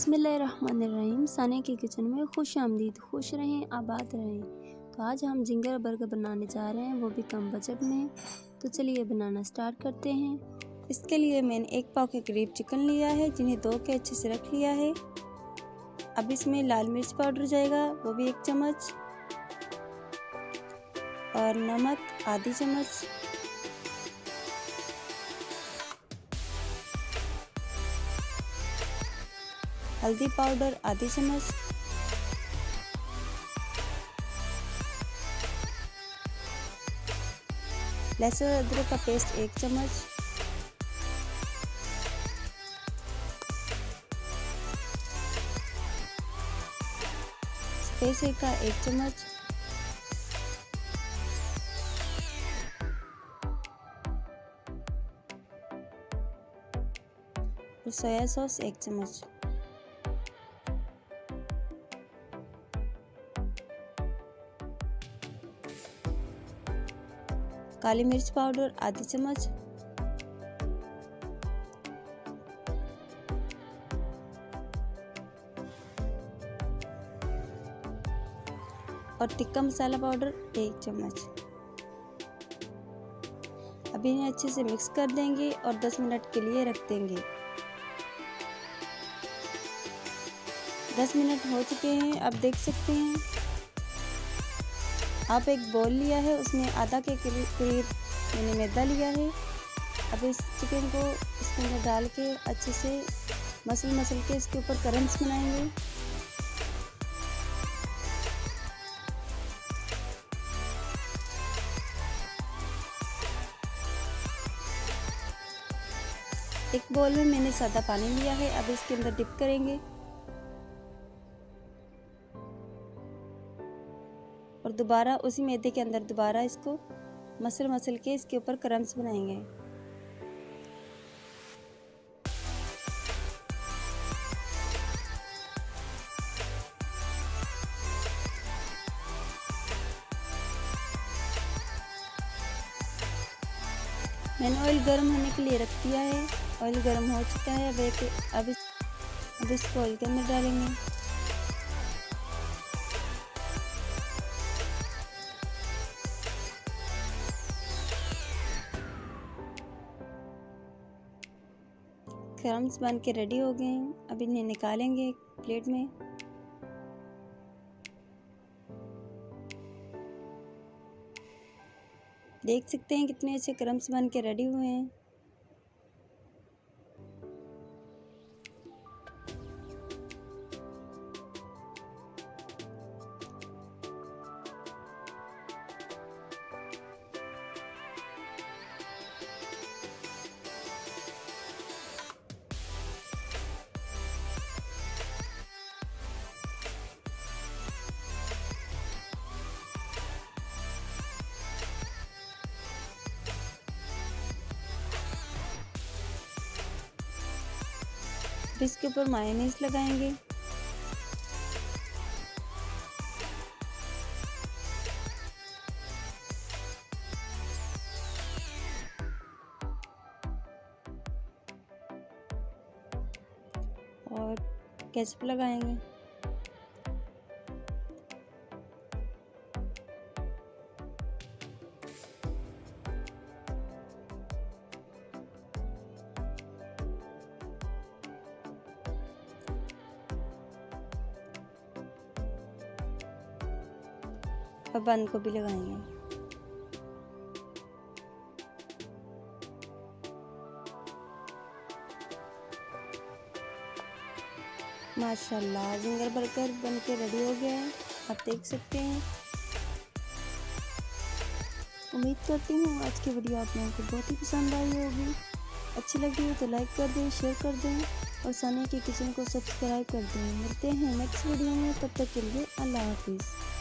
बिस्मिल्लाहिर्रहमानिर्रहीम। सानिया की किचन में खुश आमदीद। खुश रहें, आबाद रहें। तो आज हम जिंगर बर्गर बनाने जा रहे हैं, वो भी कम बजट में। तो चलिए बनाना स्टार्ट करते हैं। इसके लिए मैंने 1 पाव के करीब चिकन लिया है, जिन्हें धो के अच्छे से रख लिया है। अब इसमें लाल मिर्च पाउडर जाएगा, वो भी 1 चम्मच, और नमक आधी चम्मच, हल्दी पाउडर आधी चम्मच, लहसुन अदरक का पेस्ट 1 चम्मच, स्पाइसी का 1 चम्मच, और सोया सॉस 1 चम्मच। काली मिर्च पाउडर आधी चम्मच, और टिक्का मसाला पाउडर 1 चम्मच। अब इन्हें अच्छे से मिक्स कर देंगे और 10 मिनट के लिए रख देंगे। 10 मिनट हो चुके हैं, आप देख सकते हैं। आप एक बोल लिया है, उसमें आधा के करीब मैंने मैदा लिया है। अब इस चिकन को इसके अंदर डाल के अच्छे से मसल के इसके ऊपर क्रम्स बनाएंगे। एक बोल में मैंने सादा पानी लिया है, अब इसके अंदर डिप करेंगे और दोबारा उसी मैदे के अंदर दोबारा इसको मसल के इसके ऊपर क्रम्स बनाएंगे। मैंने ऑयल गर्म होने के लिए रख दिया है। ऑयल गर्म हो चुका है। अब इसको ऑयल के अंदर डालेंगे। क्रम्स बन के रेडी हो गए हैं। अब इन्हें निकालेंगे एक प्लेट में। देख सकते हैं कितने अच्छे क्रम्स बन के रेडी हुए हैं। इसके ऊपर मायोनीज लगाएंगे। और केचप लगाएंगे। और बंद गोभी लगाएंगे। माशाल्लाह, जिंगर बर्गर बन के रेडी हो गया है, आप देख सकते हैं। उम्मीद करती हूँ आज की वीडियो आप लोगों को बहुत ही पसंद आई होगी। अच्छी लगी हो तो लाइक कर दें, शेयर कर दें और सानिया की किचन को सब्सक्राइब कर दें। मिलते हैं नेक्स्ट वीडियो में, तब तक के लिए अल्लाह हाफिज़।